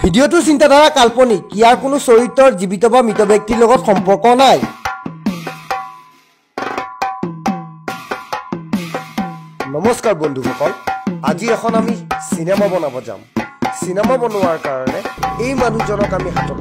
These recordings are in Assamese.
ভিডিওটো চিন্তাধাৰা কাল্পনিক ইয়াৰ কোনো চৰিত্ৰৰ জীৱিত বা মৃত ব্যক্তিৰ লগত সম্পৰ্ক নাই নমস্কাৰ বন্ধুসকল আজি এখন আমি সিনেমা বনাব যাম সিনেমা বনোৱাৰ কাৰণে এই মানুহজনক আমি হাতত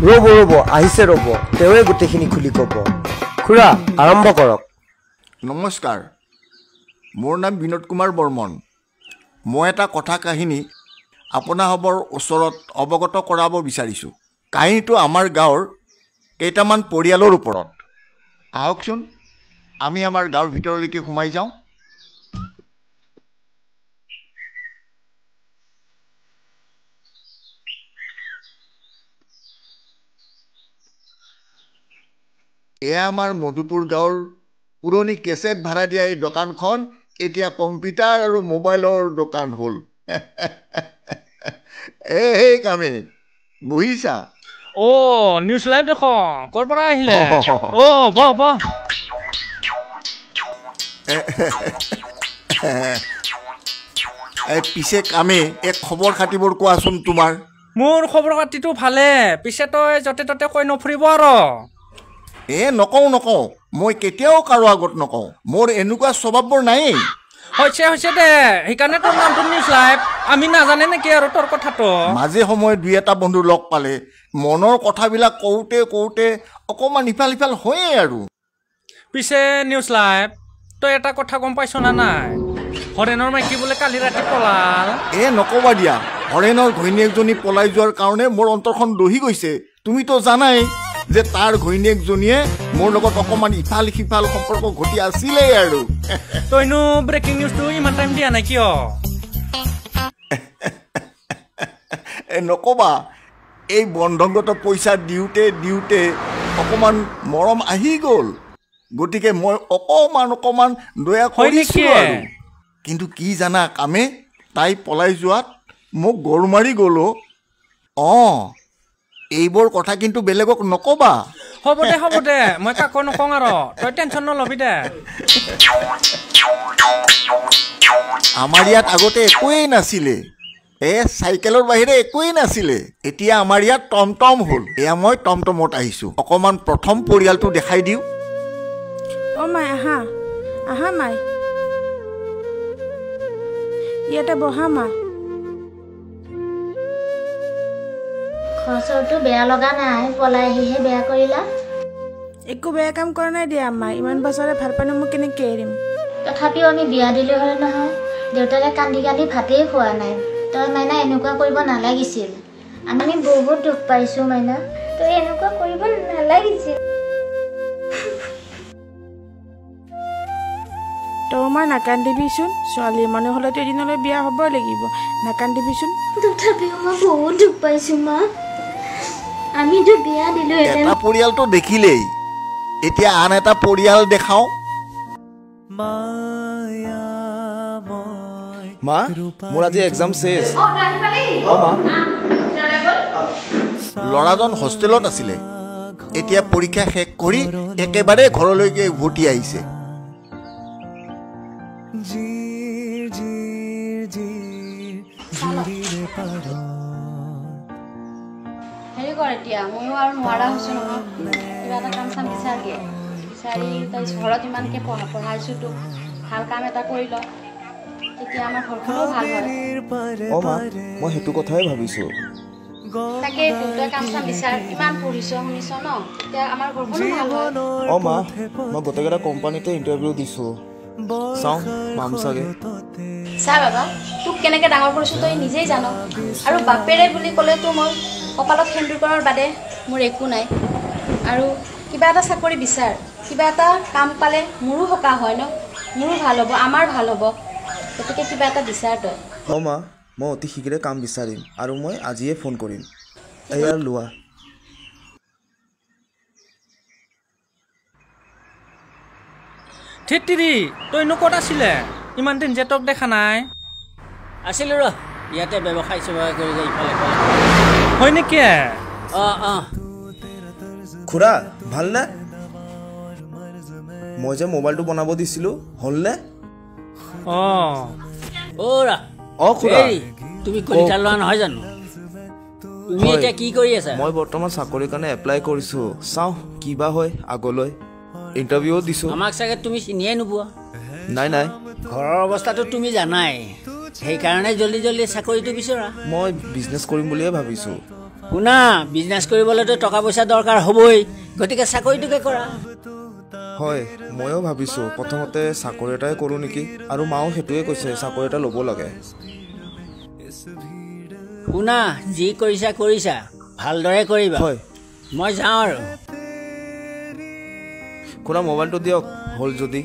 লৈছো ৰব আহিছে ৰব তেৱে গোটেইখিনি খুলি ক'ব খুৰা আৰম্ভ কৰক নমস্কাৰ মোৰ নাম বিনোদ কুমাৰ বৰ্মন মই এটা কথা কাহিনী আপোনাসবৰ ওচৰত অৱগত কৰাব বিচাৰিছোঁ কাহিনীটো আমাৰ গাঁৱৰ কেইটামান পৰিয়ালৰ ওপৰত আহকচোন আমি আমাৰ গাঁৱৰ ভিতৰলৈকে সোমাই যাওঁ এয়া আমাৰ মধুপুৰ গাঁৱৰ পুৰণি কেছেট ভাড়া দিয়া এই দোকানখন এতিয়া কম্পিউটাৰ আৰু মোবাইলৰ দোকান হ'ল এই কামে বুজিছা নিউজ লাইভ দেখ ক'ৰ পৰা আহিলে বহ পিছে কামে এক খবৰ খাতিবোৰ কোৱাচোন তোমাৰ মোৰ খবৰ খাতিটো ভালে পিছে তই য'তে ত'তে কৈ নফুৰিব আৰু নকওঁ মই কেতিয়াও কাৰো আগত নকওঁ মোৰ এনেকুৱা স্বভাৱবোৰ নায়েই হৈছে দে সেইকাৰণে তোৰ নামটো নিউজ লাইভ আমি নাজানে নেকি আৰু তোৰ কথাটো মাজে সময়ে দুই এটা বন্ধু লগ পালে মনৰ কথাবিলাক কওঁতে অকণমান ইফাল সিফাল হয়েই আৰু পিছে নিউজ লাইভ তই এটা কথা গম পাইছ না নাই হৰেণৰ মাইকী বোলে কালি ৰাতি পলাল নকবা দিয়া হৰেণৰ ঘৈণীয়েকজনী পলাই যোৱাৰ কাৰণে মোৰ অন্তৰখন দহি গৈছে তুমিতো জানাই যে তাৰ ঘৈণীয়েকজনীয়ে মোৰ লগত অকণমান ইফাল সিফাল সম্পৰ্ক ঘটি আছিলেই আৰু তইনো ব্ৰেকিং নিউজটো ইমান টাইম দিয়া নাই কিয় নকবা এই বন্ধংগত পইচা দিওঁতে অকণমান মৰম আহি গ'ল গতিকে মই অকণমান দয়া কৰিছোঁ আৰু কিন্তু কি জানা কামে তাই পলাই যোৱাত মোক গৰু মাৰি গ'ল এইবোৰ কথা কিন্তু বেলেগক নকবা হ'ব দে মই কাকো নকওঁ আৰু তই টেনশ্যন নলবি দে আমাৰ ইয়াত আগতে একোৱেই নাছিলে চাইকেলৰ বাহিৰে একোৱেই নাছিলে এতিয়া আমাৰ ইয়াত টমটম হ'ল এয়া মই টমটমত আহিছোঁ অকণমান প্ৰথম পৰিয়ালটো দেখাই দিওঁ মাই আহা মাই ইয়াতে বহা মা খৰচৰটো বেয়া লগা নাই পলাই আহিহে বেয়া কৰিলা একো বেয়া কাম কৰা নাই দিয়া মা ইমান বছৰে ভাল পানী মোক কেনেকৈ এৰিম তথাপিও আমি বিয়া দিলোঁ হয় নহয় দেউতাকে কান্দি ভাতেই খোৱা নাই তই মাইনা এনেকুৱা কৰিব নালাগিছিল আমি বহুত দুখ পাইছোঁ মাইনা তই এনেকুৱা কৰিব নালাগিছিল তই মই নাকান্দিবিচোন ছোৱালী মানুহ হ'লেতো এদিনলৈ বিয়া হ'বই লাগিব নাকান্দিবিচোন তথাপিও মই বহুত দুখ পাইছোঁ মা আমিতো বিয়া দিলোঁ এটা পৰিয়ালটো দেখিলেই এতিয়া আন এটা পৰিয়াল দেখাওঁ মা মোৰ আজি এক্সাম শেষ ল'ৰাজন হোষ্টেলত আছিলে এতিয়া পৰীক্ষা শেষ কৰি একেবাৰে ঘৰলৈকে উভতি আহিছে হেৰি কৰ এতিয়া ময়ো আৰু নোৱাৰা হৈছোঁ নহয় কিবা এটা কাম চাম বিচাৰি তই ঘৰত ইমানকৈ পঢ়াইছোঁ তোক ভাল কাম এটা কৰি ল তেতিয়া আমাৰ ঘৰখনো ভাল হয় মা মই সেইটো কথাই ভাবিছোঁ তাকেইতো তই কাম চাম বিচাৰ ইমান পঢ়িছ শুনিছ ন তেতিয়া আমাৰ ঘৰখনো ভাল হয় মা মই গোটেইকেইটা কোম্পানীতে ইণ্টাৰভিউ দিছোঁ চাওঁ পাম চাগে চা বাবা তোক কেনেকৈ ডাঙৰ কৰিছোঁ তই নিজেই জান আৰু বাপেৰে বুলি ক'লেতো মই কপালত সেন্দুৰ কৰাৰ বাদে মোৰ একো নাই আৰু কিবা এটা চাকৰি বিচাৰ কিবা এটা কাম পালে মোৰো সকাহ হয় ন মোৰো ভাল হ'ব আমাৰ ভাল হ'ব গতিকে কিবা এটা বিচাৰ তই মা মই অতি শীঘ্ৰে কাম বিচাৰিম আৰু মই আজিয়ে ফোন কৰিম এয়া লোৱা থিতিৰি তইনো ক'ত আছিলে ইমান দিন যে তোক দেখা নাই আছিলোঁ ৰ ইয়াতে ব্যৱসায় কৰি যায় ইফালে হয় নেকি খুৰা ভালনে মই যে মোবাইলটো বনাব দিছিলোঁ হ'লনে অ'ৰা অ খুৰা এই তুমি কলিতা লোৱা নহয় জানো তুমি হয়। এতিয়া কি কৰি আছা মই বৰ্তমান চাকৰিৰ কাৰণে এপ্লাই কৰিছো চাওঁ কিবা হয় আগলৈ ইণ্টাৰভিউ দিছো আমাক চাগে তুমি চিনিয়ে নোপোৱা নাই নাই ঘৰৰ অৱস্থাটো তুমি জানাই সেইকাৰণে জল্দি জল্দি চাকৰিটো বিচৰা মই বিজনেছ কৰিম বুলিয়ে ভাবিছো শুনা বিজনেছ কৰিবলৈতো টকা পইচা দৰকাৰ হ'বই গতিকে চাকৰিটোকে কৰা হয় ময়ো ভাবিছো প্ৰথমতে চাকৰি এটাই কৰোঁ নেকি আৰু মাও সেইটোৱে কৈছে চাকৰি এটা ল'ব লাগে শুনা যি কৰিছা কৰিছা ভালদৰে কৰিবা হয় মই যাওঁ আৰু খুৰা মোবাইলটো দিয়ক হ'ল যদি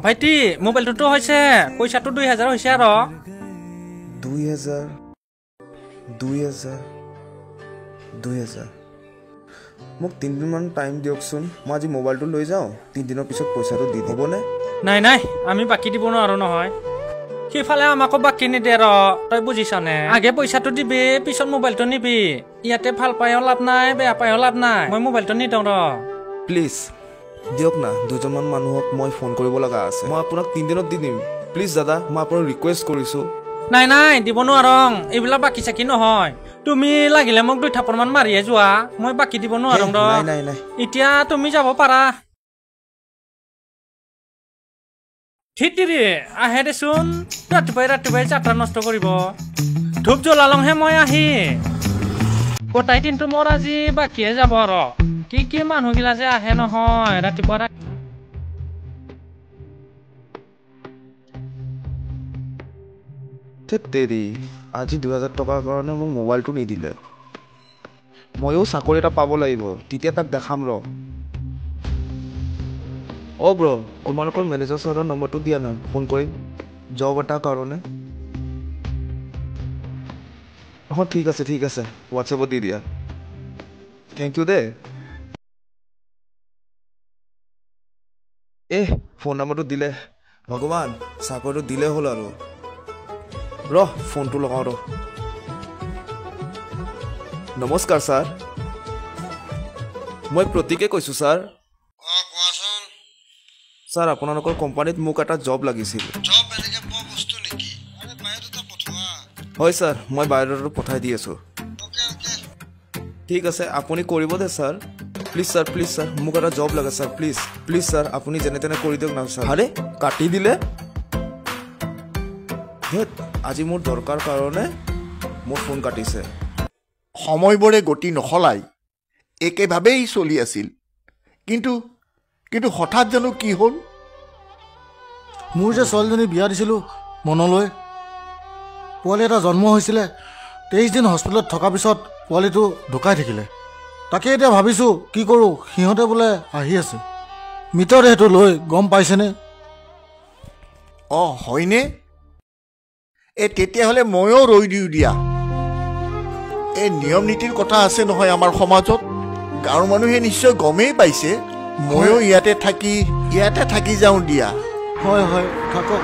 ভাইটি মোবাইলটোতো হৈছে পইচাটো 2000 হৈছে আৰু 2000 মোক 3 দিনমান টাইম দিয়কচোন মই আজি মোবাইলটো লৈ যাওঁ 3 দিনৰ পিছত পইচাটো দি দিবনে নাই আমি বাকী দিব নোৱাৰো নহয় সিফালে আমাকো বাকী নিদিয়ে ৰ তই বুজিছানে আগে পইচাটো দিবি পিছত মোবাইলটো নিবি ইয়াতে ভাল পায়ও লাভ নাই বেয়া পায়ও লাভ নাই মই মোবাইলটো নিদিওঁ ৰ প্লিজ দিয়ক না দুজনমান মানুহক মই ফোন কৰিব লগা আছে মই আপোনাক 3 দিনত দি দিম প্লিজ দাদা মই আপোনাক ৰিকুৱেষ্ট কৰিছোঁ নাই দিব নোৱাৰং এইবিলাক বাকী চাকি নহয় তুমি লাগিলে মোক 2 থাপৰমান মাৰিয়ে যোৱা মই বাকী দিব নোৱাৰং ৰ নাই এতিয়া তুমি যাব পাৰা ঠিতিৰি আহে দেচোন ৰাতিপুৱাই যাত্ৰা নষ্ট কৰিব ধূপ জ্বলালংহে মই আহি গোটাই দিনটো মোৰ আজি বাকীয়ে যাব আৰু কি মানুহগিলা যে আহে নহয় ৰাতিপুৱা তেৰি আজি 2000 টকাৰ কাৰণে মোক মোবাইলটো নিদিলে ময়ো চাকৰি এটা পাব লাগিব তেতিয়া তাক দেখাম ৰ ব্ৰ তোমালোকৰ মেনেজাৰ ছাৰৰ নম্বৰটো দিয়া না ফোন কৰিম জব এটাৰ কাৰণে ঠিক আছে হোৱাটছএপত দি দিয়া থেংক ইউ দেই ফোন নম্বৰটো দিলে ভগৱান চাকৰিটো দিলে হ'ল আৰু ফোনটো লগাওঁ ৰ নমস্কাৰ ছাৰ মই প্ৰতীকে কৈছোঁ ছাৰ ছাৰ আপোনালোকৰ কোম্পানীত মোক এটা জব লাগিছিল হয় ছাৰ মই বায়'ডাটাটো পঠাই দি আছোঁ ঠিক আছে আপুনি কৰিব দে ছাৰ প্লিজ ছাৰ মোক এটা জব লাগে ছাৰ প্লিজ ছাৰ আপুনি যেনে তেনে কৰি দিয়ক না ছাৰ আৰে কাটি দিলে আজি মোৰ দৰকাৰ কাৰণে মোৰ ফোন কাটিছে সময়বোৰে গতি নসলাই একেভাৱেই চলি আছিল কিন্তু হঠাৎ জানো কি হ'ল মোৰ যে ছোৱালীজনী বিয়া দিছিলোঁ মনলৈ পোৱালি এটা জন্ম হৈছিলে 23 দিন হস্পিটেলত থকাৰ পিছত পোৱালিটো ঢুকাই থাকিলে তাকে এতিয়া ভাবিছোঁ কি কৰোঁ সিহঁতে বোলে আহি আছে মৃতদেহটো লৈ গম পাইছেনে হয়নে তেতিয়াহ'লে ময়ো ৰৈ দিওঁ দিয়া নিয়ম নীতিৰ কথা আছে নহয় আমাৰ সমাজত গাঁৱৰ মানুহে নিশ্চয় গমেই পাইছে ময়ো ইয়াতে থাকি যাওঁ দিয়া হয় থাকক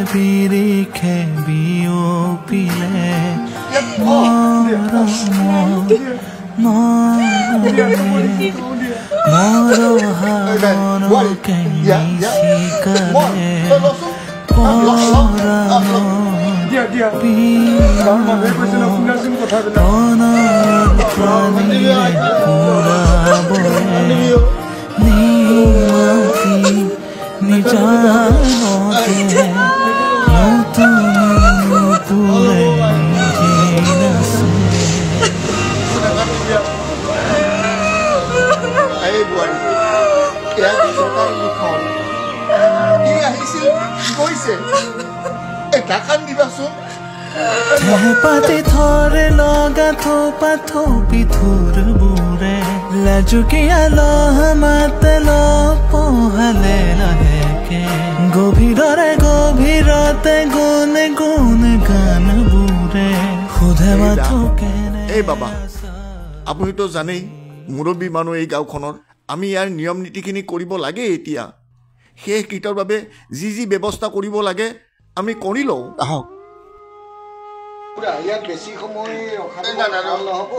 বিৰিখে বিয়পিলে পাতি থৰে লগা থোপা থোপি থোৰ বুৰে লাজুকীয়া লহমাতে লপহালে লাহেকে গভীৰতে গুণ গান বুৰে সোধে মাথো কেনে বাবা আপুনিতো জানেই মুৰব্বী মানুহ এই গাঁওখনৰ আমি ইয়াৰ নিয়ম নীতিখিনি কৰিব লাগে এতিয়া শেষ কৃতৰ বাবে যি যি ব্যৱস্থা কৰিব লাগে আমি কৰি লওঁ আহক ইয়াত বেছি সময় ৰখাটো ভাল নহ'ব